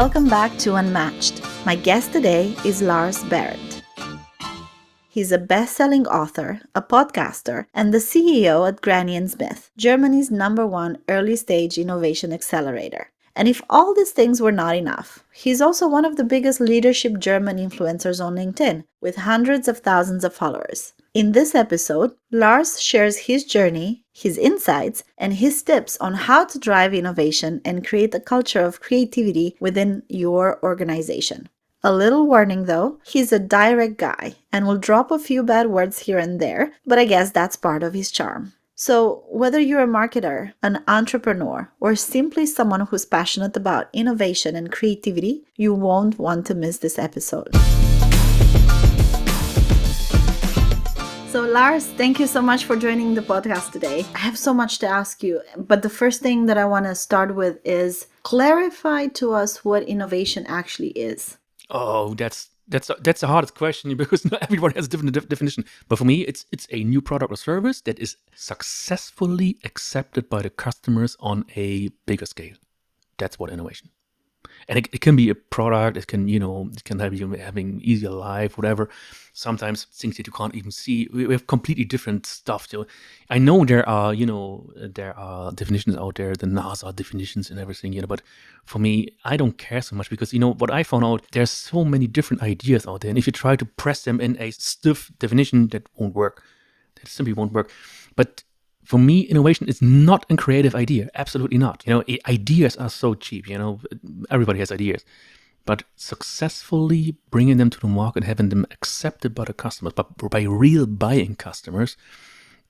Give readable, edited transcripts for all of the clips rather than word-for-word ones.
Welcome back to Unmatched. My guest today is Lars Behrendt. He's a best-selling author, a podcaster, and the CEO at Granny & Smith, Germany's #1 early-stage innovation accelerator. And if all these things were not enough, he's also one of the biggest leadership German influencers on LinkedIn, with hundreds of thousands of followers. In this episode, Lars shares his journey, his insights, and his tips on how to drive innovation and create a culture of creativity within your organization. A little warning though, he's a direct guy and will drop a few bad words here and there, but I guess that's part of his charm. So, whether you're a marketer, an entrepreneur, or simply someone who's passionate about innovation and creativity, you won't want to miss this episode. So Lars, thank you so much for joining the podcast today. I have so much to ask you, but the first thing that I want to start with is clarify to us what innovation actually is. Oh, that's the hardest question because not everyone has a different definition. But for me, it's a new product or service that is successfully accepted by the customers on a bigger scale. That's what innovation. And it can be a product. It can have you having easier life, whatever. Sometimes things that you can't even see. We have completely different stuff. So I know there are definitions out there, the NASA definitions and everything. But for me, I don't care so much because what I found out. There's so many different ideas out there, and if you try to press them in a stiff definition, that won't work. That simply won't work. But for me, innovation is not a creative idea. Absolutely not. Ideas are so cheap. Everybody has ideas. But successfully bringing them to the market, having them accepted by the customers, but by real buying customers,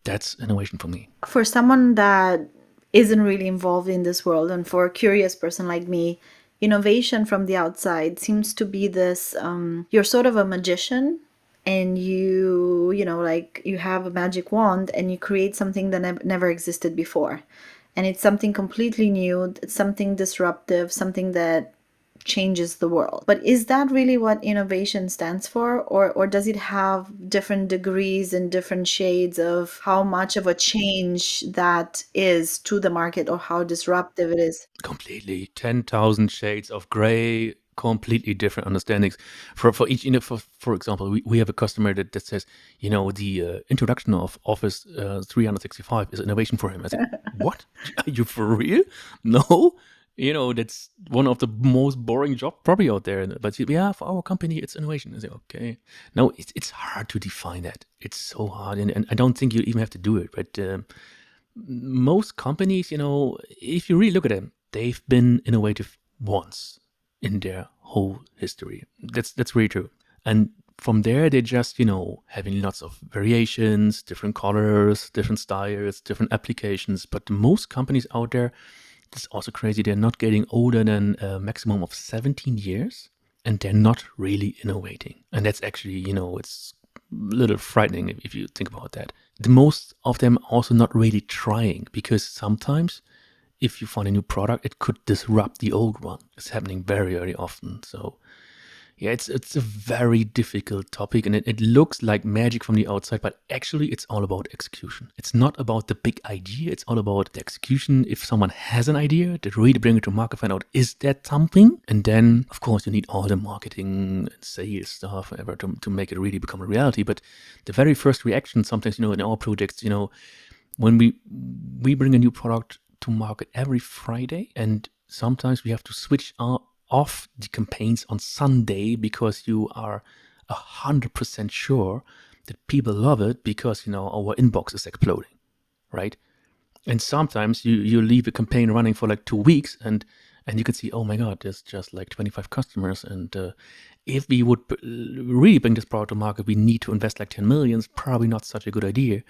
that's innovation for me. For someone that isn't really involved in this world, and for a curious person like me, innovation from the outside seems to be this, you're sort of a magician. And you have a magic wand and you create something that never existed before. And it's something completely new, it's something disruptive, something that changes the world. But is that really what innovation stands for? Or does it have different degrees and different shades of how much of a change that is to the market or how disruptive it is? Completely. 10,000 shades of gray. Completely different understandings for each. For example, we have a customer that says, the introduction of Office 365 is innovation for him. I said, what? Are you for real? No. That's one of the most boring jobs probably out there. But yeah, for our company, it's innovation. I say, okay. No, it's hard to define that. It's so hard, and I don't think you even have to do it. But most companies, if you really look at them, they've been innovative once in their whole history. That's really true. And from there, they just, having lots of variations, different colors, different styles, different applications. But most companies out there, it's also crazy, they're not getting older than a maximum of 17 years, and they're not really innovating. And that's actually, it's a little frightening if you think about that. The most of them also not really trying, because sometimes if you find a new product, it could disrupt the old one. It's happening very, very often. So yeah, it's a very difficult topic, and it looks like magic from the outside, but actually it's all about execution. It's not about the big idea. It's all about the execution. If someone has an idea, to really bring it to market, find out, is that something? And then, of course, you need all the marketing and sales stuff, whatever, to make it really become a reality. But the very first reaction, sometimes, in our projects, when we bring a new product to market every Friday, and sometimes we have to switch off the campaigns on Sunday because you are 100% sure that people love it because our inbox is exploding, right? And sometimes you leave a campaign running for like 2 weeks and you can see, oh my God, there's just like 25 customers, and if we would really bring this product to market, we need to invest like 10 million. Probably not such a good idea.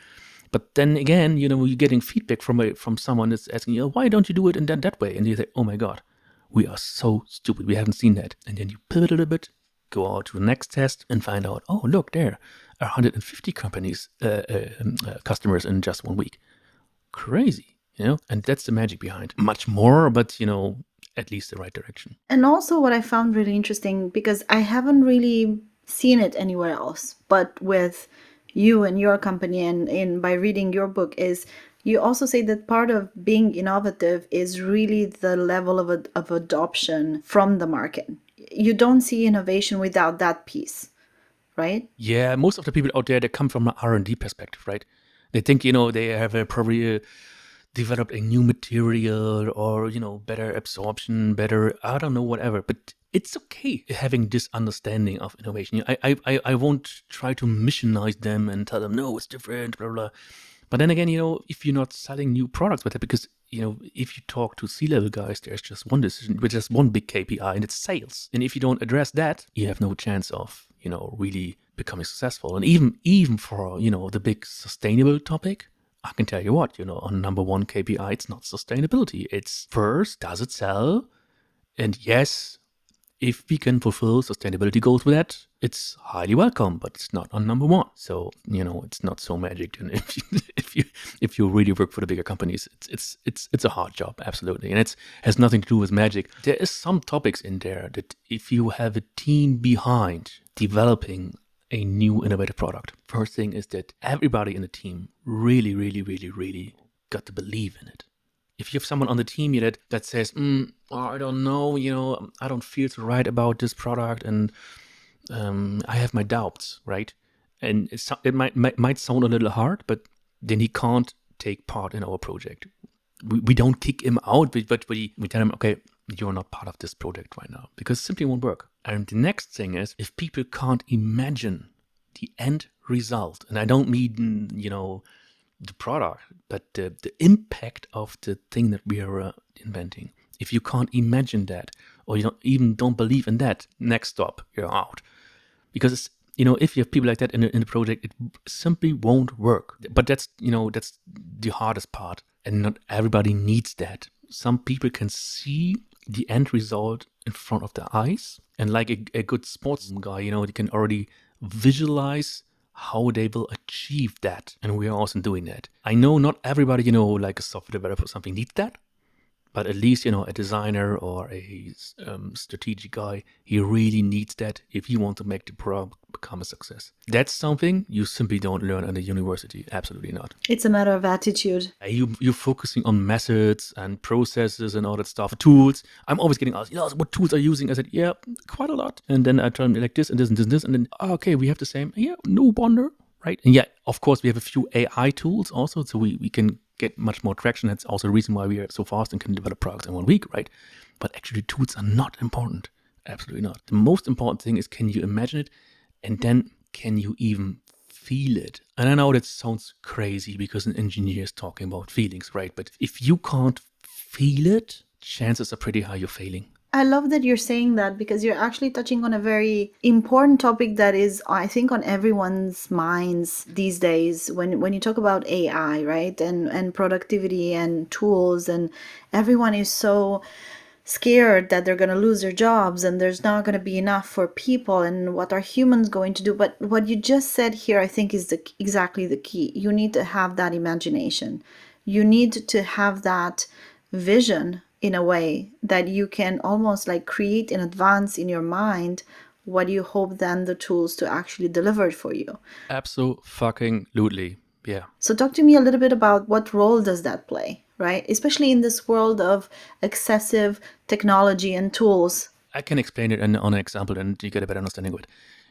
But then again, you're getting feedback from someone that's asking you, why don't you do it in that way? And you say, oh my God, we are so stupid. We haven't seen that. And then you pivot a little bit, go out to the next test and find out, oh, look, there are 150 customers in just 1 week. Crazy, and that's the magic behind. Much more, but, at least the right direction. And also what I found really interesting, because I haven't really seen it anywhere else, but with you and your company and by reading your book, is You also say that part of being innovative is really the level of adoption from the market. You don't see innovation without that piece, right? Yeah, most of the people out there, they come from an R&D perspective, right? They think, they have probably developed a new material or, better absorption, better, I don't know, whatever. But it's okay having this understanding of innovation. I won't try to missionize them and tell them, no, it's different, blah, blah. But then again, if you're not selling new products with it, because, if you talk to C-level guys, there's just one decision, with just one big KPI, and it's sales. And if you don't address that, you have no chance of, really becoming successful. And even for, the big sustainable topic, I can tell you what, on number one KPI, it's not sustainability. It's first, does it sell? And yes, if we can fulfill sustainability goals with that, it's highly welcome, but it's not on number one. So, it's not so magic. And if you really work for the bigger companies, it's a hard job, absolutely. And it has nothing to do with magic. There is some topics in there that if you have a team behind developing a new innovative product, first thing is that everybody in the team really, really, really, really got to believe in it. If you have someone on the team that says, I don't know, I don't feel so right about this product, and I have my doubts, right? And it might sound a little hard, but then he can't take part in our project. We don't kick him out, but we tell him, okay, you're not part of this project right now, because it simply won't work. And the next thing is, if people can't imagine the end result, and I don't mean, the product, but the impact of the thing that we are inventing. If you can't imagine that, or you don't believe in that, next stop, you're out. Because if you have people like that in the project, it simply won't work. But that's the hardest part, and not everybody needs that. Some people can see the end result in front of their eyes, and like a good sports guy, they can already visualize how they will achieve that. And we are also doing that. I know not everybody, like a software developer or something, needs that. But at least, a designer or a strategic guy, he really needs that if he wants to make the product become a success. That's something you simply don't learn at a university. Absolutely not. It's a matter of attitude. You're focusing on methods and processes and all that stuff. Tools. I'm always getting asked, what tools are you using? I said, yeah, quite a lot. And then I tell them like this and this and this and this. And then, okay, we have the same. Yeah, no wonder. Right. And yeah, of course, we have a few AI tools also. So we can get much more traction. That's also the reason why we are so fast and can develop products in 1 week, right? But actually, tools are not important. Absolutely not. The most important thing is, can you imagine it? And then can you even feel it? And I know that sounds crazy because an engineer is talking about feelings, right? But if you can't feel it, chances are pretty high you're failing. I love that you're saying that, because you're actually touching on a very important topic that is, I think, on everyone's minds these days when you talk about AI, right? And productivity and tools, and everyone is so scared that they're going to lose their jobs and there's not going to be enough for people, and what are humans going to do? But what you just said here, I think, is exactly the key. You need to have that imagination. You need to have that vision in a way that you can almost like create in advance in your mind what you hope then the tools to actually deliver for you. Absolutely. Yeah. So talk to me a little bit about what role does that play, right? Especially in this world of excessive technology and tools. I can explain it on an example and you get a better understanding of it.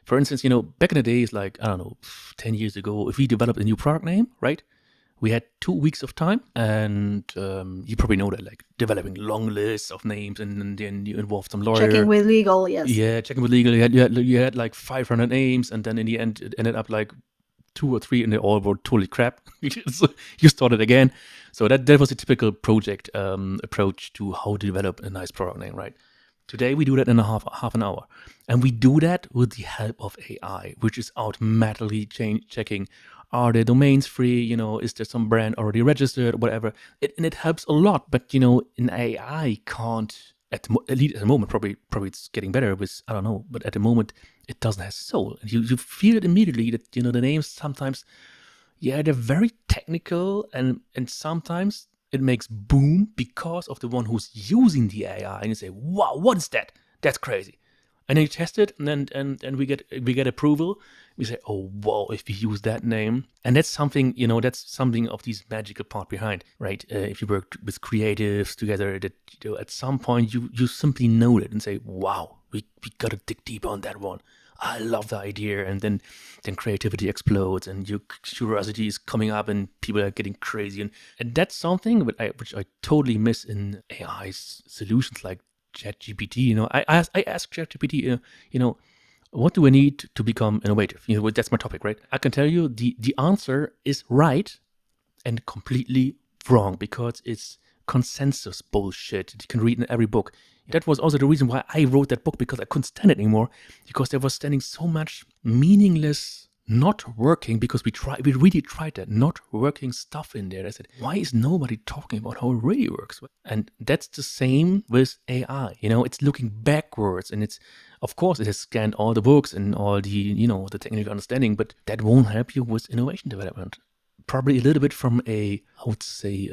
For instance, back in the days, like, I don't know, 10 years ago, if we developed a new product name, right? We had 2 weeks of time, and you probably know that, like developing long lists of names, and then you involved some lawyer. Checking with legal, yes. Yeah, checking with legal. You had like 500 names, and then in the end, it ended up like 2 or 3, and they all were totally crap. So you started again. So that was a typical project approach to how to develop a nice product name, right? Today we do that in half an hour, and we do that with the help of AI, which is automatically checking. Are the domains free? Is there some brand already registered? Whatever. And it helps a lot. But, an AI can't, at least at the moment, probably it's getting better with, I don't know. But at the moment, it doesn't have soul. And you feel it immediately that, the names sometimes, yeah, they're very technical. And sometimes it makes boom because of the one who's using the AI. And you say, wow, what is that? That's crazy. And then you test it, and then and we get approval. We say, oh wow, if we use that name, and that's something, that's something of these magical part behind, right? If you work with creatives together, that at some point you simply know it and say, wow, we gotta dig deep on that one. I love the idea, and then creativity explodes, and your curiosity is coming up, and people are getting crazy, and that's something which I totally miss in AI solutions like ChatGPT. I ask ChatGPT, what do I need to become innovative? That's my topic, right? I can tell you the answer is right and completely wrong because it's consensus bullshit that you can read in every book. That was also the reason why I wrote that book, because I couldn't stand it anymore, because there was standing so much meaningless, not working, because we really tried that, not working stuff in there. I said, why is nobody talking about how it really works? And that's the same with AI. It's looking backwards, and of course, it has scanned all the books and all the, the technical understanding, but that won't help you with innovation development. Probably a little bit from I would say,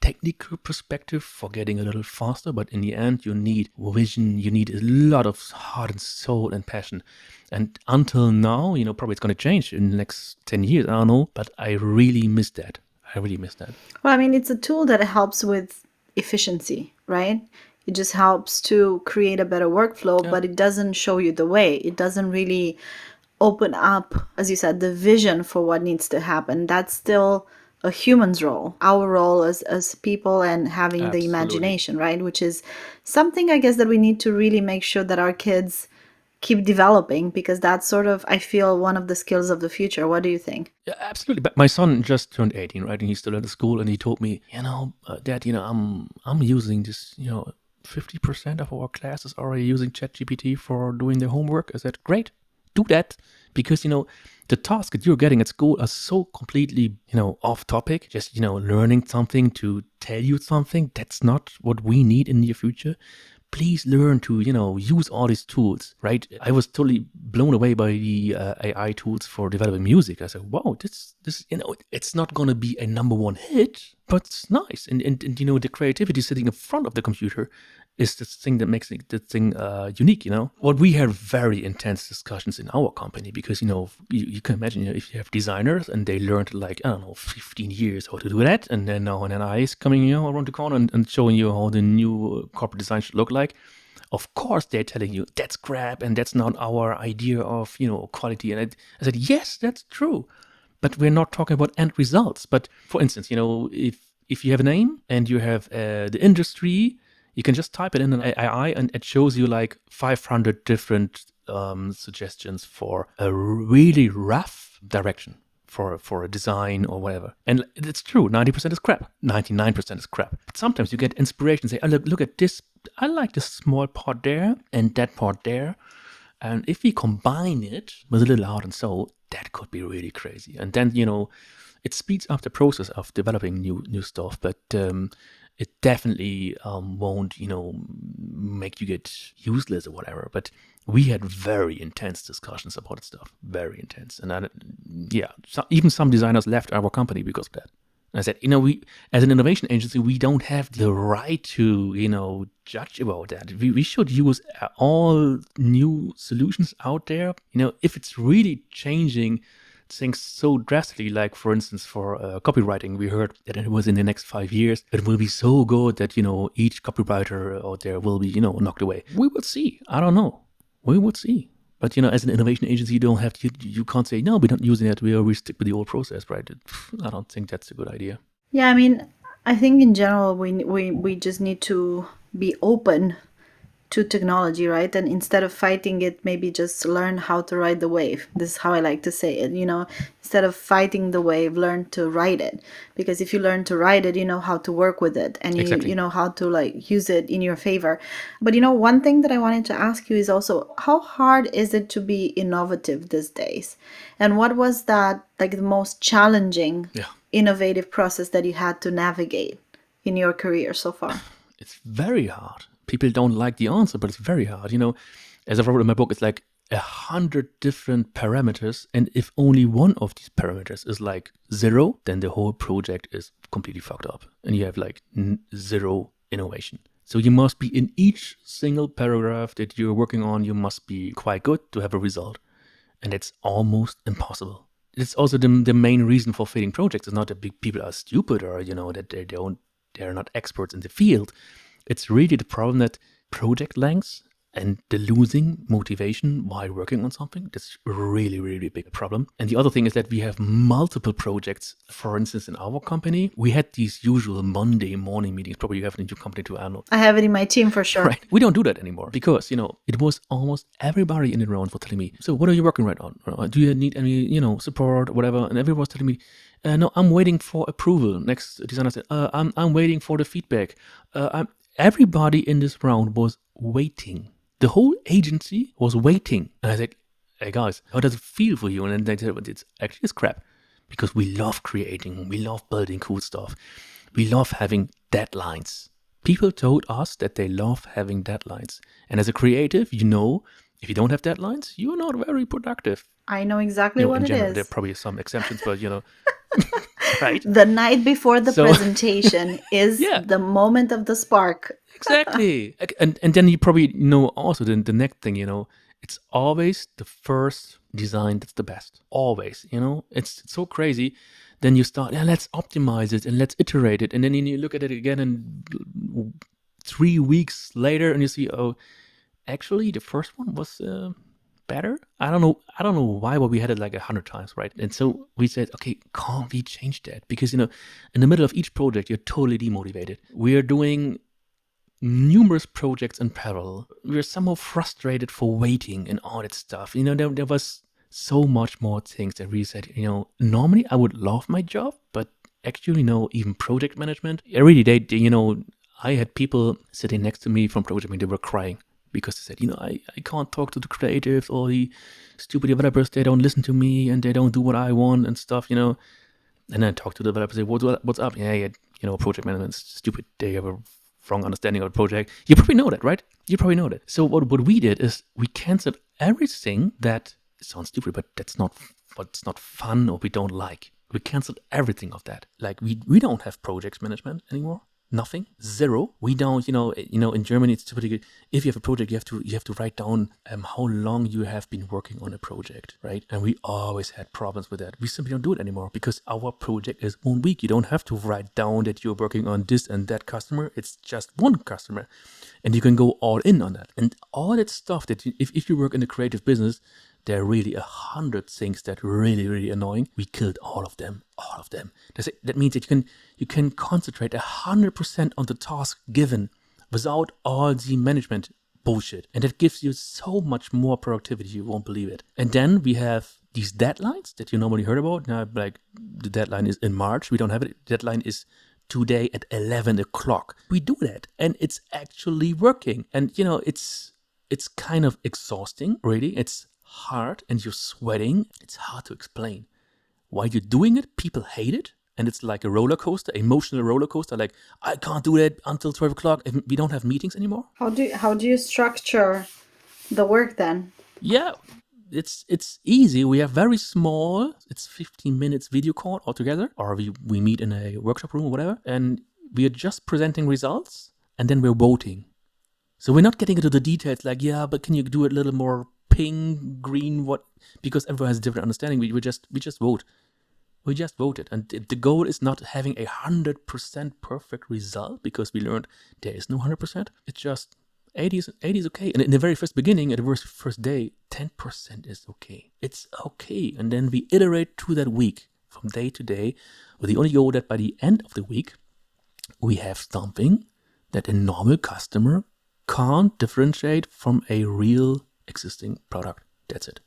technical perspective for getting a little faster, but in the end, you need vision, you need a lot of heart and soul and passion. And until now, probably it's going to change in the next 10 years, I don't know, but I really miss that. Well, I mean, it's a tool that helps with efficiency, right? It just helps to create a better workflow, Yeah. but it doesn't show you the way. It doesn't really open up, as you said, the vision for what needs to happen. That's still a human's role, our role as people, and having the Absolutely. imagination, right? Which is something, I guess, that we need to really make sure that our kids keep developing, because that's sort of, I feel, one of the skills of the future. What do you think? Yeah, absolutely. But my son just turned 18, right? And he's still at school, and he told me, Dad, I'm using this, 50% of our classes are already using ChatGPT for doing their homework. I said, great, do that, because the tasks that you're getting at school are so completely off topic. Just learning something to tell you something, that's not what we need in the near future. Please learn to use all these tools, right? I was totally blown away by the AI tools for developing music. I said, wow, this it's not going to be a number one hit, but it's nice. And the creativity sitting in front of the computer is the thing that makes the thing unique. What we had very intense discussions in our company, because you can imagine, if you have designers and they learned, like, I don't know, 15 years how to do that, and then now an AI is coming around the corner and showing you how the new corporate design should look like. Of course, they're telling you that's crap and that's not our idea of quality. And I said, yes, that's true, but we're not talking about end results. But for instance, if you have a name and you have the industry, you can just type it in an AI and it shows you like 500 different suggestions for a really rough direction for a design or whatever. And it's true, 90% is crap, 99% is crap. But sometimes you get inspiration, say, oh, look at this, I like this small part there and that part there. And if we combine it with a little heart and soul, that could be really crazy. And then, it speeds up the process of developing new stuff, but it definitely won't, make you get useless or whatever. But we had very intense discussions about stuff, very intense. And even some designers left our company because of that. And I said, we, as an innovation agency, we don't have the right to, judge about that. We should use all new solutions out there. If it's really changing things so drastically, like, for instance, for copywriting, we heard that it was in the next 5 years, it will be so good that, each copywriter out there will be, knocked away. We will see. I don't know. We will see. But, as an innovation agency, you don't have to, you can't say, no, we don't use that. We stick with the old process, right? I don't think that's a good idea. Yeah, I mean, I think in general, we just need to be open to technology, right? And instead of fighting it, maybe just learn how to ride the wave. This is how I like to say it, instead of fighting the wave, learn to ride it. Because if you learn to ride it, you know how to work with it, and Exactly. you know how to use it in your favor. But one thing that I wanted to ask you is also, how hard is it to be innovative these days? And what was that the most challenging, innovative process that you had to navigate in your career so far? It's very hard. People don't like the answer, but it's very hard. As I wrote in my book, it's like 100 different parameters. And if only one of these parameters is like 0, then the whole project is completely fucked up. And you have like zero innovation. So you must be in each single paragraph that you're working on, you must be quite good to have a result. And it's almost impossible. It's also the main reason for failing projects. It's not that people are stupid or, that they're not experts in the field. It's really the problem that project lengths and the losing motivation while working on something, that's a really, really big problem. And the other thing is that we have multiple projects. For instance, in our company, we had these usual Monday morning meetings. Probably you have it in your company too, I know. I have it in my team for sure. Right. We don't do that anymore because, it was almost everybody in the round for telling me, so what are you working right on? Do you need any, support or whatever? And everyone was telling me, no, I'm waiting for approval. Next designer said, I'm waiting for the feedback. Everybody in this round was waiting. The whole agency was waiting. And I said, hey guys, how does it feel for you? And they said, it's actually crap because we love creating, we love building cool stuff. We love having deadlines. People told us that they love having deadlines. And as a creative, if you don't have deadlines, you're not very productive. I know exactly what in it general, is. There are probably some exceptions, but right? The night before the presentation is the moment of the spark. Exactly. And then you probably know also the next thing, it's always the first design that's the best. Always, it's so crazy. Then you start, let's optimize it and let's iterate it. And then you look at it again and 3 weeks later and you see, oh, actually the first one was better. I don't know why, but we had it like 100 times, right? And so we said, okay, can't we change that? Because, in the middle of each project, you're totally demotivated. We are doing numerous projects in parallel. We were somehow frustrated for waiting and all that stuff. There was so much more things that we said, normally I would love my job, but actually, even project management, every day, I had people sitting next to me from project management, they were crying because they said, I can't talk to the creatives or the stupid developers, they don't listen to me and they don't do what I want and stuff, And then I talked to the developers, say, what's up? Yeah, project management's stupid. They have a wrong understanding of the project. You probably know that, right? You probably know that. So what we did is we canceled everything that sounds stupid, but that's not what's not fun or we don't like. We canceled everything of that. Like we don't have project management anymore. Nothing, zero. We don't, in Germany, it's typically if you have a project, you have to write down how long you have been working on a project, right? And we always had problems with that. We simply don't do it anymore because our project is 1 week. You don't have to write down that you're working on this and that customer. It's just one customer, and you can go all in on that. And all that stuff that if you work in a creative business, there are really 100 things that are really, really annoying. We killed all of them. That means that you can concentrate 100% on the task given without all the management bullshit. And that gives you so much more productivity, you won't believe it. And then we have these deadlines that you normally heard about. Now, like the deadline is in March. We don't have it. The deadline is today at 11 o'clock. We do that and it's actually working. And, it's kind of exhausting, really. It's hard and you're sweating. It's hard to explain. While you're doing it, people hate it. And it's like a roller coaster, emotional roller coaster. Like, I can't do that until 12 o'clock. If we don't have meetings anymore. How do you structure the work then? Yeah, it's easy. We have very small, it's 15 minutes video call altogether. Or we meet in a workshop room or whatever. And we are just presenting results. And then we're voting. So we're not getting into the details like, but can you do it a little more pink, green, what? Because everyone has a different understanding. We just vote. We just voted. And the goal is not having 100% perfect result because we learned there is no 100%. It's just 80 is okay. And in the very first beginning, at the first day, 10% is okay. It's okay. And then we iterate through that week from day to day with the only goal that by the end of the week, we have something that a normal customer can't differentiate from a real existing product. That's it.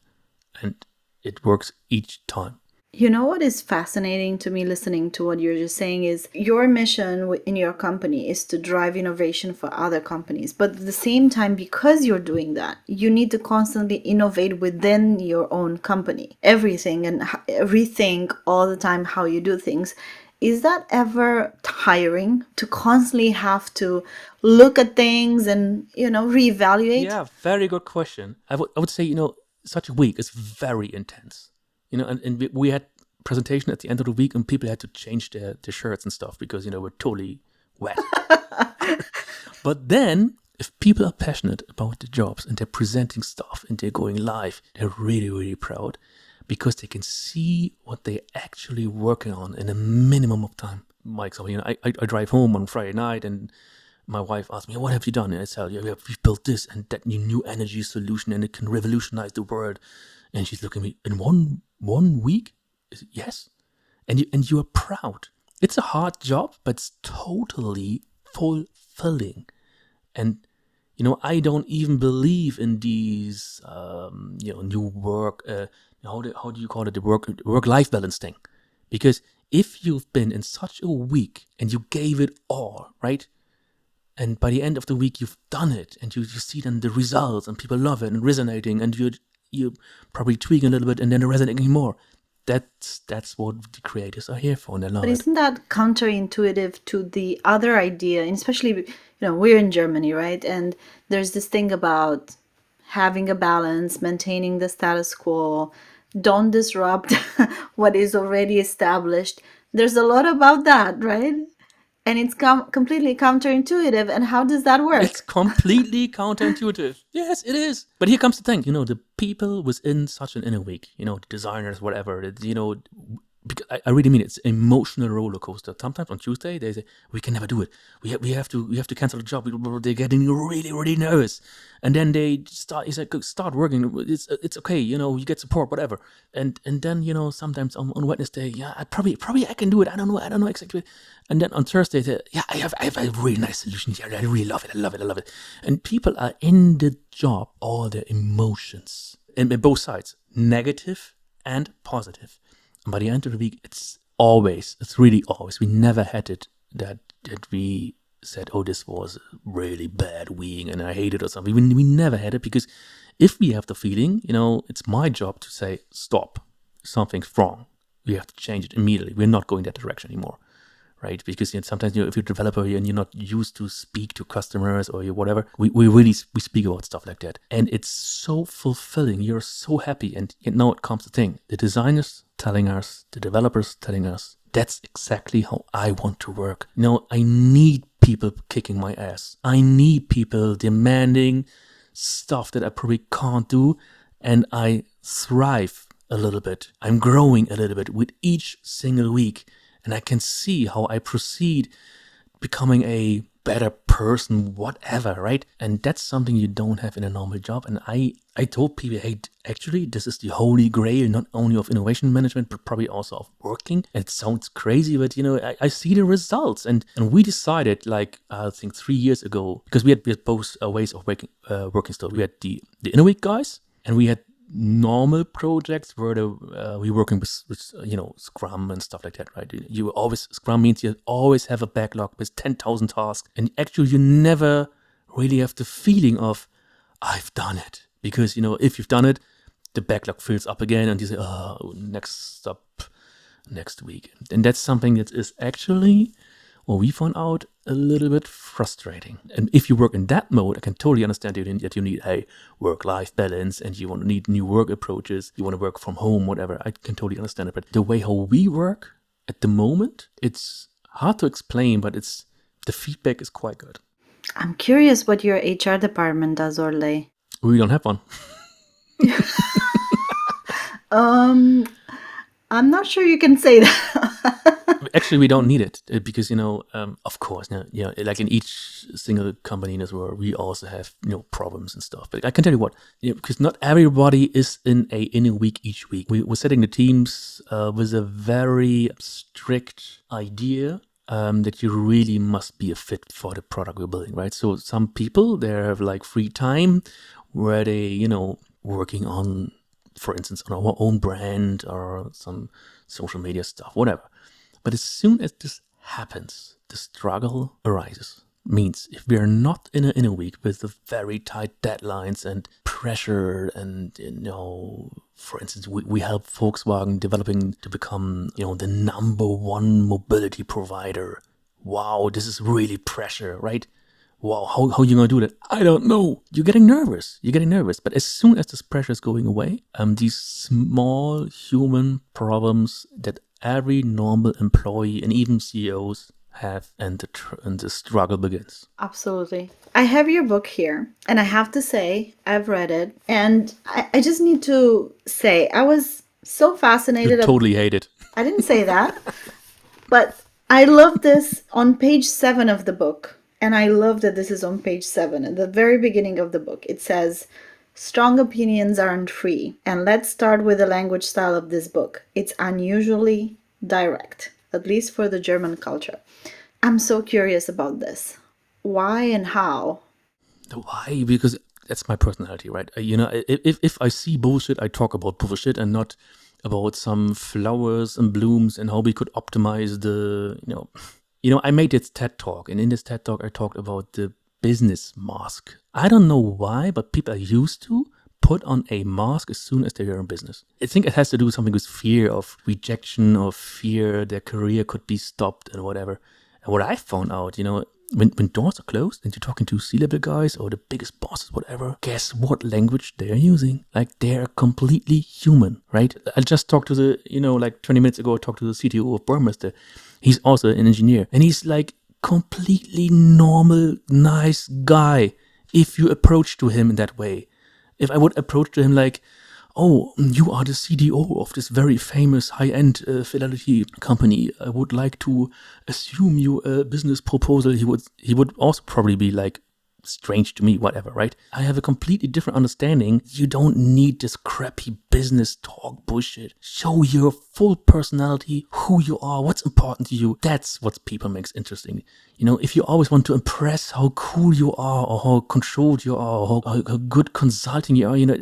And it works each time. You know what is fascinating to me listening to what you're just saying is your mission in your company is to drive innovation for other companies. But at the same time, because you're doing that, you need to constantly innovate within your own company. Everything and rethink all the time how you do things. Is that ever tiring to constantly have to look at things and, reevaluate? Yeah, very good question. I would say, such a week is very intense. And we had presentation at the end of the week and people had to change their shirts and stuff because, we're totally wet. But then, if people are passionate about their jobs and they're presenting stuff and they're going live, they're really, really proud because they can see what they're actually working on in a minimum of time. My example, I drive home on Friday night and my wife asked me, what have you done? And I said, yeah, we've built this and that new energy solution and it can revolutionize the world. And she's looking at me, in one week? Yes. And you are proud. It's a hard job, but it's totally fulfilling. And, I don't even believe in these, new work, how do you call it, the work-life balance thing? Because if you've been in such a week and you gave it all, right? And by the end of the week, you've done it and you see then the results and people love it and resonating and you're probably tweaking a little bit and then they're resonating more. That's what the creators are here for, and I love But it. isn't that counterintuitive to the other idea? And especially, we're in Germany, right? And there's this thing about having a balance, maintaining the status quo, don't disrupt what is already established. There's a lot about that, right? And it's completely counterintuitive. And how does that work? It's completely counterintuitive. Yes, it is. But here comes the thing. The people within such an inner week, the designers, whatever, because I really mean it. It's an emotional roller coaster. Sometimes on Tuesday they say we can never do it. We have to cancel the job. They're getting really, really nervous, and then they start working. It's okay. You get support, whatever. And then sometimes on Wednesday, yeah, I probably I can do it. I don't know exactly. And then on Thursday, they say, yeah, I have a really nice solution here. I really love it. I love it. And people are in the job, all their emotions, and both sides, negative and positive. And by the end of the week, it's really always. We never had it that we said, oh, this was a really bad week and I hate it or something. We never had it because if we have the feeling, it's my job to say, stop, something's wrong. We have to change it immediately. We're not going that direction anymore. Right? Because sometimes if you're a developer and you're not used to speak to customers or whatever, we speak about stuff like that. And it's so fulfilling. You're so happy. And now it comes the thing. The designers telling us, the developers telling us, that's exactly how I want to work. I need people kicking my ass. I need people demanding stuff that I probably can't do. And I thrive a little bit. I'm growing a little bit with each single week. And I can see how I proceed becoming a better person, whatever, right? And that's something you don't have in a normal job. And I told people, hey, actually, this is the holy grail, not only of innovation management, but probably also of working. And it sounds crazy, but, I see the results. And we decided, I think 3 years ago, because we had both ways of working still. We had the InnoWeek guys, and we had normal projects where we're working with Scrum and stuff like that, right? Scrum means you always have a backlog with 10,000 tasks, and actually you never really have the feeling of I've done it, because if you've done it, the backlog fills up again, and you say, oh, next up next week, and that's something that is actually, well, we found out, a little bit frustrating. And if you work in that mode, I can totally understand that you need a work-life balance and you need new work approaches. You want to work from home, whatever. I can totally understand it. But the way how we work at the moment, it's hard to explain, but the feedback is quite good. I'm curious what your HR department does, Orle. We don't have one. I'm not sure you can say that. Actually, we don't need it because, of course, like in each single company in this world, we also have, problems and stuff. But I can tell you what, because not everybody is in a week each week. We're setting the teams with a very strict idea that you really must be a fit for the product we're building, right? So some people, they have like free time where they, working on, for instance, on our own brand or some social media stuff, whatever. But as soon as this happens, the struggle arises. Means if we are not in a week with the very tight deadlines and pressure and, for instance, we help Volkswagen developing to become, the number one mobility provider. Wow, this is really pressure, right? Wow, how are you going to do that? I don't know. You're getting nervous. But as soon as this pressure is going away, these small human problems that every normal employee and even CEOs have, and the struggle begins. Absolutely. I have your book here, and I have to say, I've read it, and I just need to say, I was so You fascinated. totally hate it. I didn't say that, but I love this on page 7 of the book. And I love that this is on page 7. At the very beginning of the book, it says, strong opinions aren't free. And let's start with the language style of this book. It's unusually direct, at least for the German culture. I'm so curious about this. Why and how? Why? Because that's my personality, right? If I see bullshit, I talk about bullshit and not about some flowers and blooms and how we could optimize I made this TED talk, and in this TED talk, I talked about the business mask. I don't know why, but people are used to put on a mask as soon as they are in business. I think it has to do with something with fear of rejection, or fear their career could be stopped and whatever. And what I found out, when doors are closed and you're talking to C-level guys or the biggest bosses, whatever, guess what language they're using? Like, they're completely human, right? I just talked to like 20 minutes ago, I talked to the CTO of Burmester. He's also an engineer, and he's like completely normal, nice guy if you approach to him in that way. If I would approach to him like, oh, you are the CDO of this very famous high-end fidelity company, I would like to assume you a business proposal, he would also probably be like, strange to me, whatever, right? I have a completely different understanding. You don't need this crappy business talk bullshit. Show your full personality, who you are, what's important to you. That's what people makes interesting. If you always want to impress how cool you are, or how controlled you are, or how good consulting you are,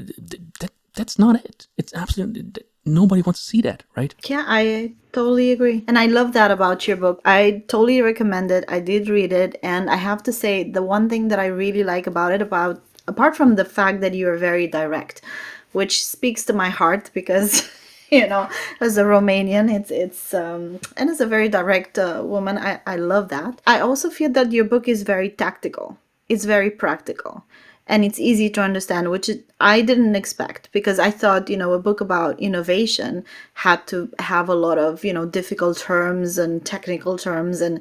that's not it. It's absolutely, nobody wants to see that, right? Yeah, I totally agree. And I love that about your book. I totally recommend it. I did read it. And I have to say, the one thing that I really like about it, apart from the fact that you are very direct, which speaks to my heart because, as a Romanian, and as a very direct woman, I love that. I also feel that your book is very tactical. It's very practical, and it's easy to understand, which I didn't expect, because I thought, a book about innovation had to have a lot of, difficult terms and technical terms, and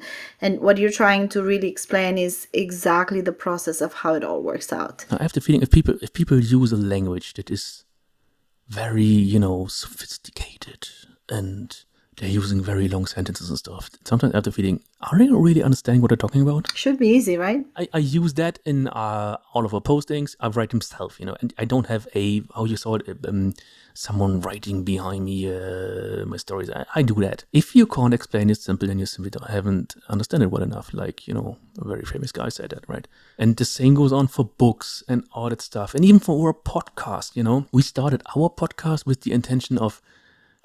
what you're trying to really explain is exactly the process of how it all works out. I have the feeling if people use a language that is very, sophisticated, and they're using very long sentences and stuff, sometimes I have the feeling, are they really understanding what they're talking about? Should be easy, right? I use that in all of our postings. I write himself, and I don't have how you saw it, someone writing behind me my stories. I do that. If you can't explain it simple, then you simply haven't understood it well enough. Like, a very famous guy said that, right? And the same goes on for books and all that stuff. And even for our podcast, we started our podcast with the intention of,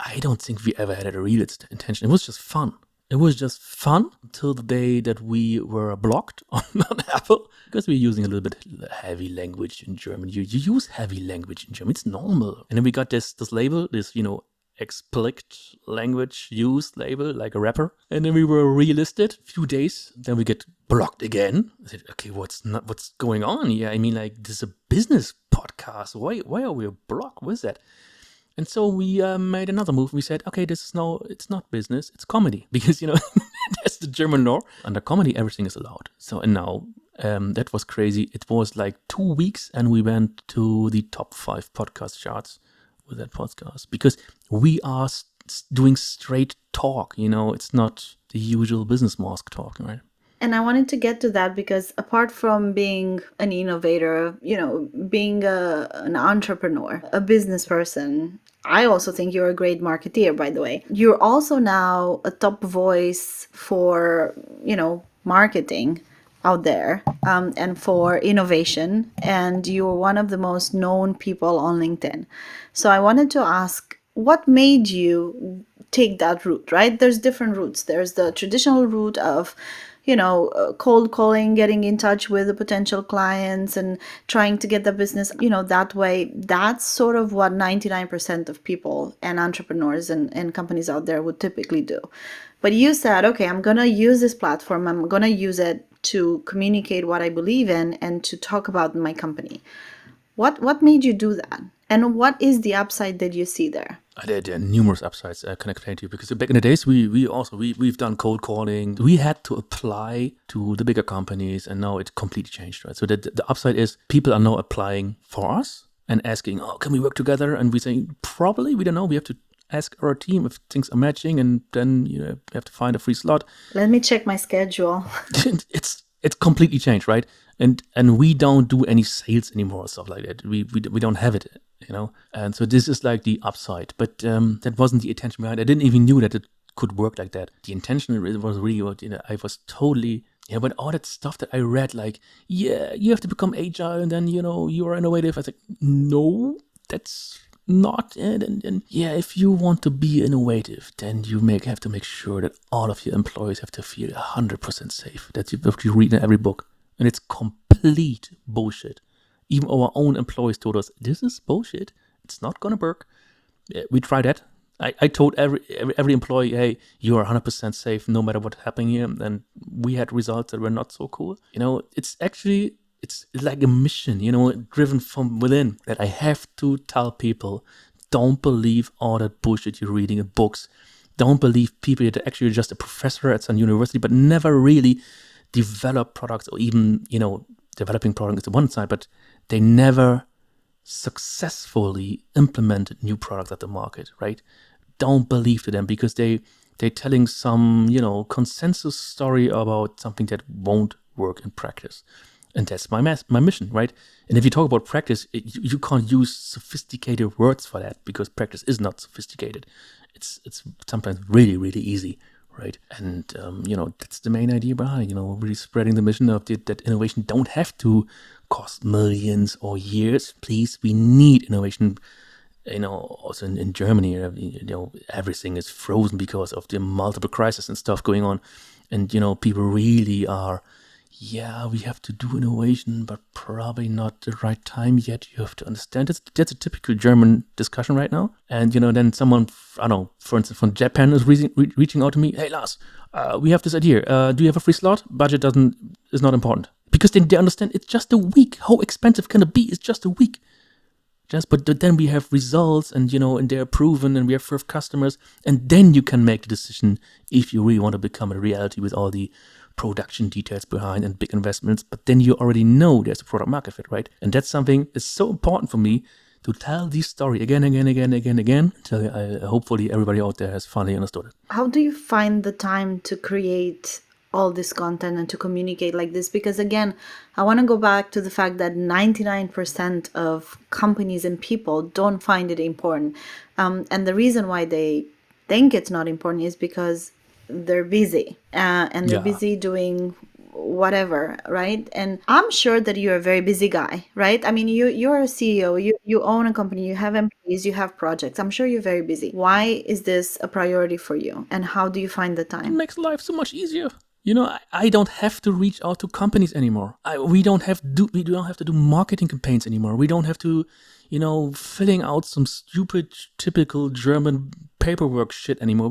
I don't think we ever had a real intention. It was just fun. It was just fun until the day that we were blocked on Apple, because we're using a little bit heavy language in German. You use heavy language in German. It's normal. And then we got this label, this, explicit language use label, like a rapper. And then we were relisted a few days. Then we get blocked again. I said, okay, what's going on? Yeah, I mean, like, this is a business podcast. Why are we blocked? What is that? And so we made another move. We said, okay, it's not business, it's comedy. Because, that's the German law. Under comedy, everything is allowed. So, and now, that was crazy. It was like 2 weeks and we went to the top 5 podcast charts with that podcast. Because we are doing straight talk, it's not the usual business mask talk, right? And I wanted to get to that because apart from being an innovator, being an entrepreneur, a business person, I also think you're a great marketeer, by the way. You're also now a top voice for, marketing out there, and for innovation. And you're one of the most known people on LinkedIn. So I wanted to ask, what made you take that route, right? There's different routes. There's the traditional route of, cold calling, getting in touch with the potential clients and trying to get the business, that way. That's sort of what 99% of people and entrepreneurs and companies out there would typically do. But you said, okay, I'm going to use this platform. I'm going to use it to communicate what I believe in and to talk about my company. What made you do that? And what is the upside that you see there? There are numerous upsides I can explain to you, because back in the days we've done cold calling. We had to apply to the bigger companies, and now it completely changed, right? So the upside is people are now applying for us and asking, oh, can we work together? And we say, probably, we don't know. We have to ask our team if things are matching, and then you have to find a free slot. Let me check my schedule. It's completely changed, right? And we don't do any sales anymore or stuff like that. We don't have it, And so this is like the upside. But that wasn't the intention behind it. I didn't even knew that it could work like that. The intention was really what, I was totally, but all that stuff that I read, like, you have to become agile and then, you are innovative. I was like, no, that's not it. And if you want to be innovative, then you have to make sure that all of your employees have to feel 100% safe. That's what you read in every book. And it's complete bullshit. Even our own employees told us, this is bullshit. It's not going to work. We tried that. I told every employee, hey, you are 100% safe no matter what's happening here. And we had results that were not so cool. It's actually, it's like a mission, driven from within, that I have to tell people, don't believe all that bullshit you're reading in books. Don't believe people that actually you're just a professor at some university, but never really develop products, or even, developing products on one side, but they never successfully implemented new products at the market, right? Don't believe to them, because they're telling some, consensus story about something that won't work in practice. And that's my mission, right? And if you talk about practice, you can't use sophisticated words for that, because practice is not sophisticated. It's sometimes really, really easy, right? And, that's the main idea behind, really spreading the mission of that innovation don't have to cost millions or years. Please, we need innovation. Also in Germany, everything is frozen because of the multiple crises and stuff going on. And, people really are, we have to do innovation, but probably not the right time yet. You have to understand that's a typical German discussion right now. And, then someone, I don't know, for instance, from Japan is reaching out to me. Hey, Lars, we have this idea. Do you have a free slot? Budget is not important. Because they understand it's just a week. How expensive can it be? It's just a week. But then we have results, and and they're proven, and we have first customers, and then you can make the decision if you really want to become a reality with all the production details behind and big investments. But then you already know there's a product market fit, right? And that's something that's so important for me, to tell this story again, until hopefully everybody out there has finally understood it. How do you find the time to create all this content and to communicate like this? Because again, I want to go back to the fact that 99% of companies and people don't find it important. And the reason why they think it's not important is because they're busy and they're busy doing whatever, right? And I'm sure that you're a very busy guy, right? I mean, you're a CEO, you own a company, you have employees, you have projects. I'm sure you're very busy. Why is this a priority for you? And how do you find the time? It makes life so much easier. I don't have to reach out to companies anymore. We don't have to do marketing campaigns anymore. We don't have to, filling out some stupid, typical German paperwork shit anymore.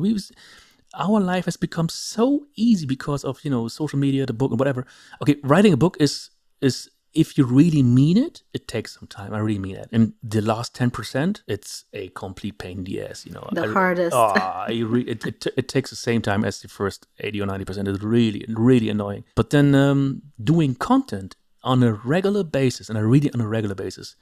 Our life has become so easy because of, social media, the book, and whatever. Okay, writing a book is if you really mean it, it takes some time. I really mean it. And the last 10%, it's a complete pain in the ass. The hardest. It takes the same time as the first 80 or 90%. It's really, really annoying. But then doing content on a regular basis, and I read it on a regular basis,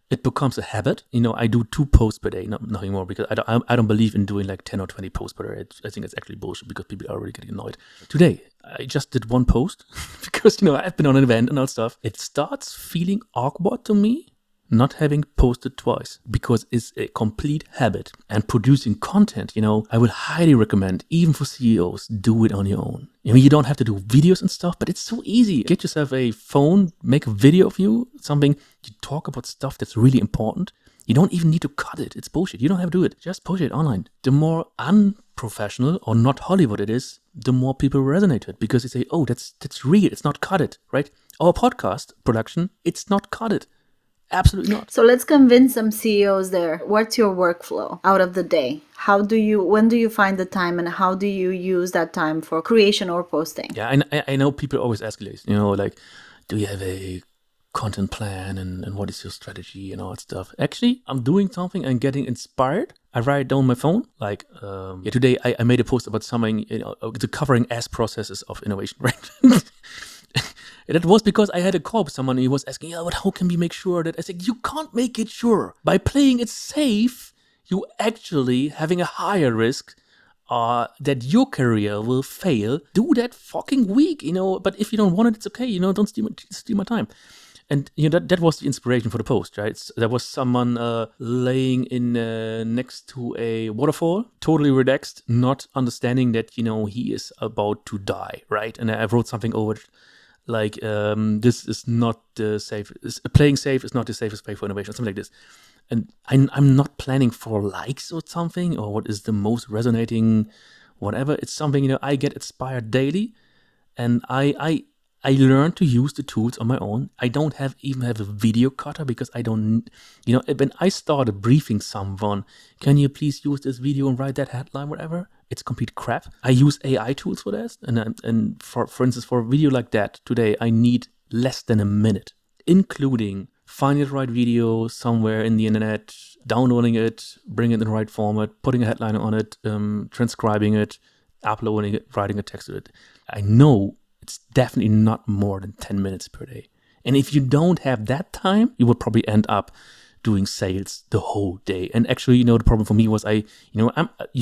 it becomes a habit. I do 2 posts per day, nothing more, because I don't believe in doing like 10 or 20 posts per day. I think it's actually bullshit, because people are already getting annoyed. Today, I just did 1 post because, I've been on an event and all stuff. It starts feeling awkward to me not having posted twice, because it's a complete habit. And producing content, I would highly recommend, even for CEOs, do it on your own. You don't have to do videos and stuff, but it's so easy. Get yourself a phone, make a video of something, you talk about stuff that's really important. You don't even need to cut it. It's bullshit. You don't have to do it. Just push it online. The more unprofessional or not Hollywood it is, the more people resonate with it, because they say, oh, that's real. It's not cut it, right? Our podcast production, it's not cut it. Absolutely not. So let's convince some CEOs there. What's your workflow out of the day? When do you find the time, and how do you use that time for creation or posting? Yeah, I know people always ask this, like, do you have a content plan and what is your strategy and all that stuff. Actually, I'm doing something and getting inspired. I write it down on my phone. Like, today I made a post about something, the covering S processes of innovation, right? And it was because I had a call with someone and he was asking, yeah, but how can we make sure that? I said, you can't make it sure. By playing it safe, you actually having a higher risk that your career will fail. Do that fucking week, but if you don't want it, it's okay, don't steal my time. And that was the inspiration for the post, right? There was someone laying in next to a waterfall, totally relaxed, not understanding that he is about to die, right? And I wrote something over it, like this is not the safe. Playing safe is not the safest way for innovation, something like this. And I'm not planning for likes or something, or what is the most resonating, whatever. It's something I get inspired daily, and I learned to use the tools on my own. I don't even have a video cutter because I don't, when I started briefing someone, can you please use this video and write that headline, whatever? It's complete crap. I use AI tools for this. And for instance, for a video like that today, I need less than a minute, including finding the right video somewhere in the internet, downloading it, bringing it in the right format, putting a headline on it, transcribing it, uploading it, writing a text to it. I know it's definitely not more than 10 minutes per day. And if you don't have that time, you will probably end up doing sales the whole day. And actually, the problem for me was you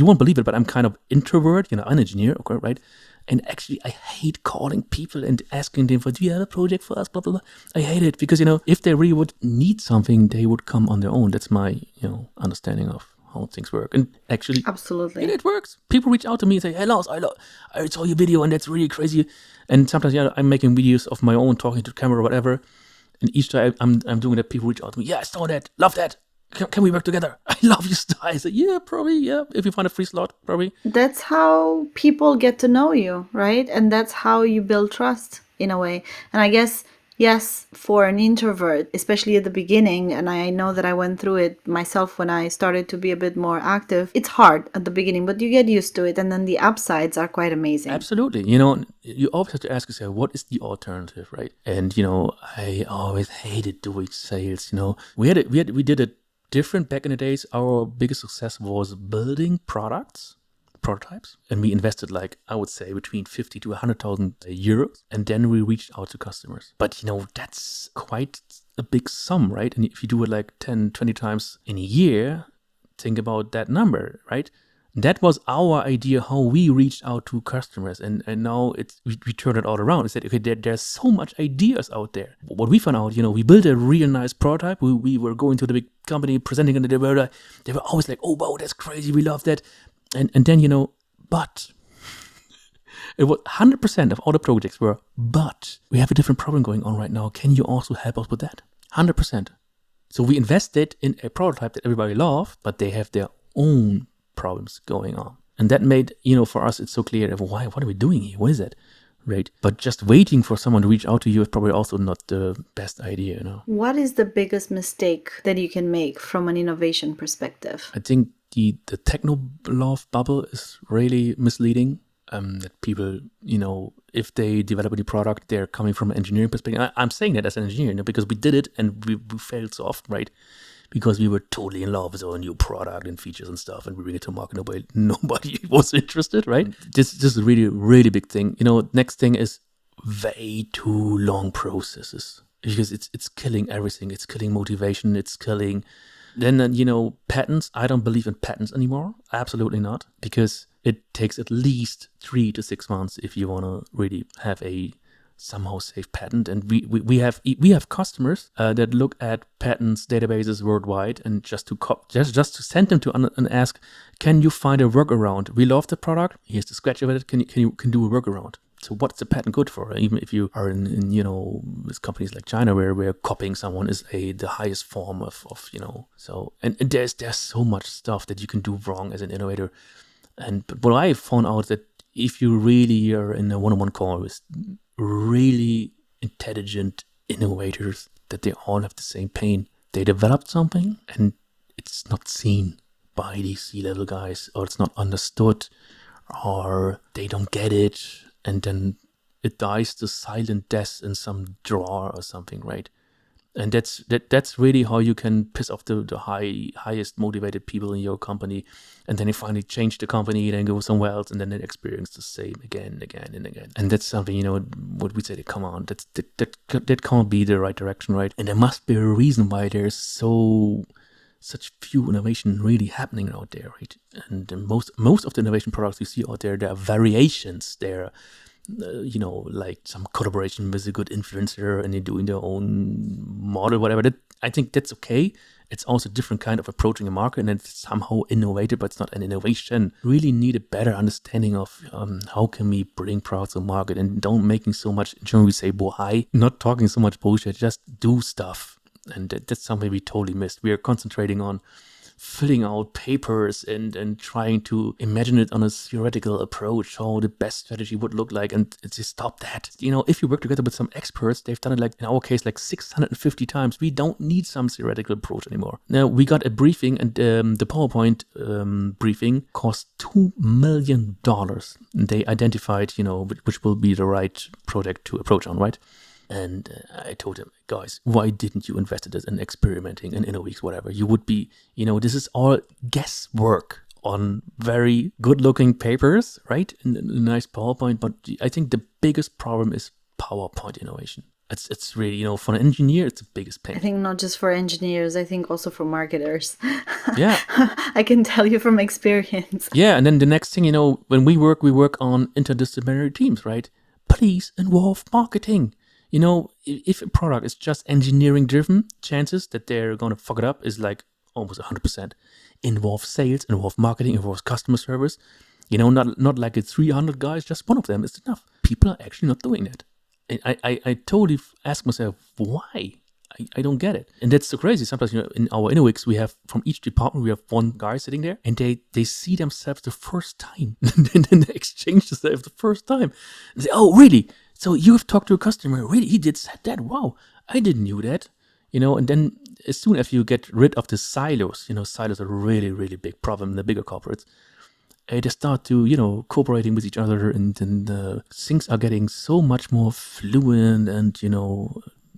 won't believe it, but I'm kind of introvert, I'm an engineer, okay, right? And actually, I hate calling people and asking them do you have a project for us, blah, blah, blah. I hate it because, if they really would need something, they would come on their own. That's my, understanding of how things work. And actually, absolutely, it works. People reach out to me and say, hey, Lars, I saw your video and that's really crazy. And sometimes, I'm making videos of my own, talking to the camera or whatever. And each time I'm doing that, people reach out to me. Yeah, I saw that. Love that. Can we work together? I love your style. I said, yeah, probably. Yeah, if you find a free slot, probably. That's how people get to know you, right? And that's how you build trust in a way. And I guess, yes, for an introvert, especially at the beginning, and I know that I went through it myself when I started to be a bit more active, it's hard at the beginning, but you get used to it. And then the upsides are quite amazing. Absolutely. You always have to ask yourself, what is the alternative, right? And, I always hated doing sales. We did it different back in the days. Our biggest success was building prototypes, and we invested I would say between 50 to 100,000 euros, and then we reached out to customers. But that's quite a big sum, right? And if you do it 10, 20 times in a year, think about that number, right? That was our idea how we reached out to customers, and now we turned it all around and said, okay, there's so much ideas out there. What we found out, we built a real nice prototype. We were going to the big company, presenting it, and they were always like, oh wow, that's crazy, we love that. And then but it was 100% of all the projects were, but we have a different problem going on right now. Can you also help us with that? 100%. So we invested in a prototype that everybody loved, but they have their own problems going on. And that made, for us, it's so clear that what are we doing here? What is that? Right. But just waiting for someone to reach out to you is probably also not the best idea, What is the biggest mistake that you can make from an innovation perspective? I think the techno love bubble is really misleading. That people, if they develop a new product, they're coming from an engineering perspective. I'm saying that as an engineer, because we did it and we failed soft, right? Because we were totally in love with our new product and features and stuff, and we bring it to market. Nobody was interested, right? This is a really, really big thing. Next thing is way too long processes, because it's killing everything. It's killing motivation. It's killing. Then, patents. I don't believe in patents anymore. Absolutely not, because it takes at least 3 to 6 months if you want to really have a somehow safe patent. And we have customers that look at patents databases worldwide, and just to send them to and ask, can you find a workaround? We love the product. Here's the scratch of it. Can you do a workaround? So what's the patent good for? Even if you are in with companies like China, where copying someone is the highest form of So and there's so much stuff that you can do wrong as an innovator. But what I found out that if you really are in a one-on-one call with really intelligent innovators, that they all have the same pain. They developed something and it's not seen by these C-level guys, or it's not understood, or they don't get it, and then it dies the silent death in some drawer or something, right? And that's really how you can piss off the highest motivated people in your company, and then they finally change the company, then go somewhere else, and then they experience the same again and again and again. And that's something, what we say, come on, that can't be the right direction, right? And there must be a reason why there's such few innovation really happening out there, right? And most of the innovation products you see out there, there are variations. They're like some collaboration with a good influencer and they're doing their own model, whatever. I think that's okay. It's also a different kind of approaching a market, and it's somehow innovative, but it's not an innovation. Really need a better understanding of how can we bring products to market, and don't making so much, in German we say bohai, not talking so much bullshit, just do stuff. And that's something we totally missed. We are concentrating on filling out papers and trying to imagine it on a theoretical approach, how the best strategy would look like, and just stop that. If you work together with some experts, they've done it, like in our case, like 650 times. We don't need some theoretical approach anymore. Now, we got a briefing, and the PowerPoint briefing cost $2 million. They identified, which will be the right project to approach on, right? And I told him, guys, why didn't you invest in this and experimenting in InnoWeeks, whatever? You would be, this is all guesswork on very good-looking papers, right? And a nice PowerPoint. But I think the biggest problem is PowerPoint innovation. It's really, for an engineer, it's the biggest pain. I think not just for engineers, I think also for marketers. Yeah. I can tell you from experience. Yeah, and then the next thing, when we work on interdisciplinary teams, right? Please involve marketing. If a product is just engineering driven, chances that they're going to fuck it up is like almost 100%. Involve sales, involve marketing, involve customer service. Not like it's 300 guys, just one of them is enough. People are actually not doing that. And I totally ask myself, why? I don't get it. And that's so crazy. Sometimes, in our InnoWeeks, we have, from each department, we have one guy sitting there, and they see themselves the first time. And then they exchange themselves the first time. And say, oh, really? So you have talked to a customer, really? He did said that? Wow, I didn't knew that. And then as soon as you get rid of the silos, silos are a really, really big problem in the bigger corporates. They start to, cooperating with each other, and things are getting so much more fluent, and,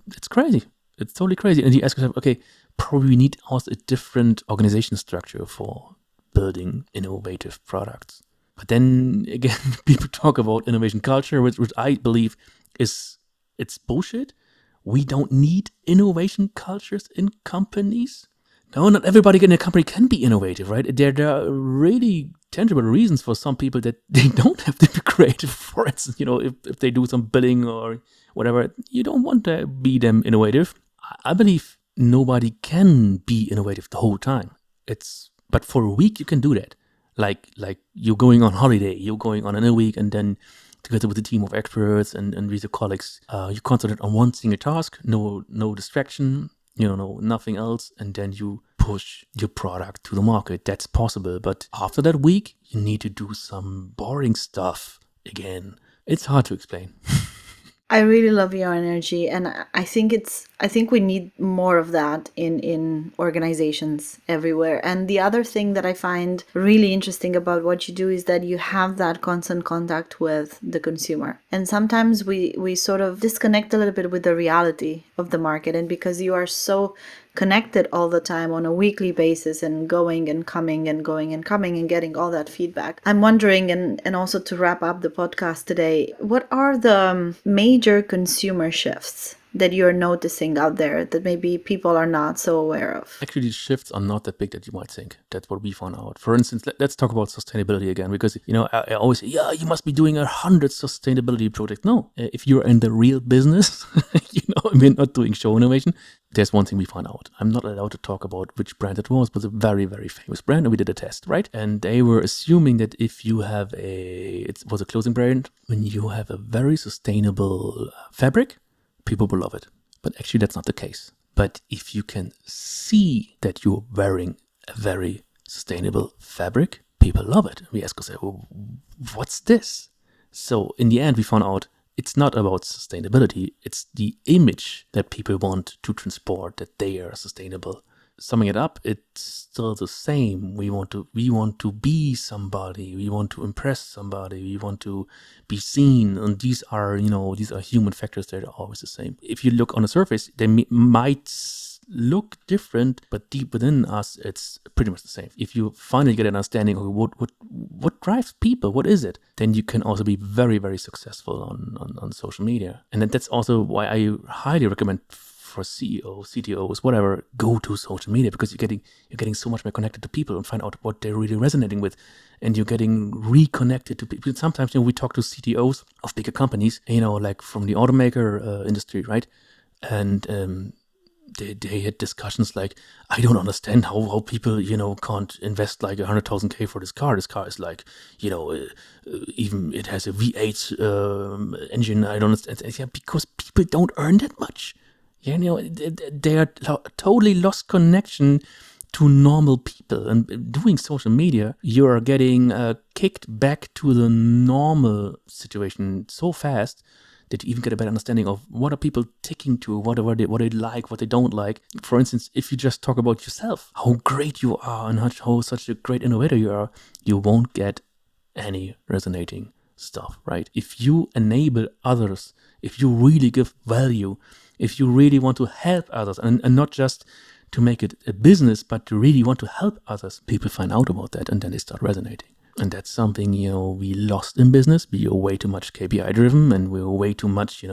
it's crazy. It's totally crazy. And you ask yourself, okay, probably we need also a different organization structure for building innovative products. But then again, people talk about innovation culture, which I believe it's bullshit. We don't need innovation cultures in companies. No, not everybody in a company can be innovative, right? There are really tangible reasons for some people that they don't have to be creative. For instance, if they do some billing or whatever, you don't want to be them innovative. I believe nobody can be innovative the whole time. But for a week you can do that. Like you're going on holiday, you're going on a week, and then together with a team of experts and with your colleagues, you concentrate on one single task, no distraction, nothing else, and then you push your product to the market. That's possible. But after that week, you need to do some boring stuff again. It's hard to explain. I really love your energy, and I think we need more of that in organizations everywhere. And the other thing that I find really interesting about what you do is that you have that constant contact with the consumer. And sometimes we sort of disconnect a little bit with the reality of the market, and because you are so connected all the time on a weekly basis and going and coming and going and coming and getting all that feedback. I'm wondering, and also to wrap up the podcast today, what are the major consumer shifts that you're noticing out there that maybe people are not so aware of? Actually, these shifts are not that big that you might think. That's what we found out. For instance, let's talk about sustainability again, because, I always say, yeah, you must be doing 100 sustainability projects. No, if you're in the real business, we're not doing show innovation. There's one thing we found out. I'm not allowed to talk about which brand it was, but a very, very famous brand, and we did a test, right? And they were assuming that if you have it was a clothing brand, when you have a very sustainable fabric, people will love it. But actually, that's not the case. But if you can see that you're wearing a very sustainable fabric, people love it. We ask ourselves, well, what's this? So in the end, we found out it's not about sustainability. It's the image that people want to transport, that they are sustainable. summing it up, it's still the same. We want to be somebody. We want to impress somebody. We want to be seen. And these are human factors that are always the same. If you look on the surface, they might look different, but deep within us, it's pretty much the same. If you finally get an understanding of what drives people, what is it, then you can also be very, very successful on social media. And that's also why I highly recommend for CEOs, CTOs, whatever, go to social media, because you're getting so much more connected to people and find out what they're really resonating with, and you're getting reconnected to people. Sometimes we talk to CTOs of bigger companies, like from the automaker industry, right? And they had discussions like, I don't understand how people, can't invest like 100,000 K for this car. This car is like, even it has a V8 engine. I don't understand. Yeah, because people don't earn that much. They are totally lost connection to normal people. And doing social media, you are getting kicked back to the normal situation so fast that you even get a better understanding of what are people ticking to, what they like, what they don't like. For instance, if you just talk about yourself, how great you are and how such a great innovator you are, you won't get any resonating stuff, right? If you enable others, if you really give value, if you really want to help others, and not just to make it a business, but to really want to help others, people find out about that and then they start resonating. And that's something, we lost in business. We are way too much KPI driven, and we're way too much,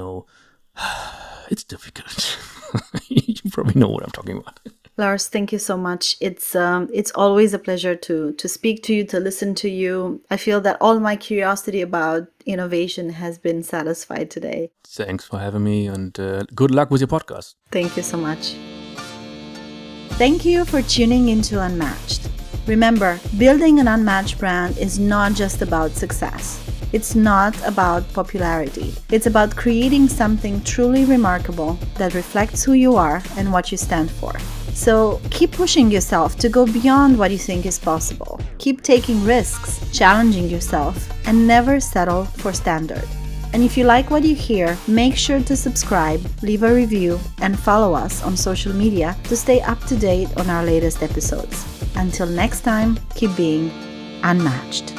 it's difficult. You probably know what I'm talking about. Lars, thank you so much. It's always a pleasure to speak to you, to listen to you. I feel that all my curiosity about innovation has been satisfied today. Thanks for having me, and good luck with your podcast. Thank you so much. Thank you for tuning into Unmatched. Remember, building an unmatched brand is not just about success. It's not about popularity. It's about creating something truly remarkable that reflects who you are and what you stand for. So keep pushing yourself to go beyond what you think is possible. Keep taking risks, challenging yourself, and never settle for standard. And if you like what you hear, make sure to subscribe, leave a review, and follow us on social media to stay up to date on our latest episodes. Until next time, keep being unmatched.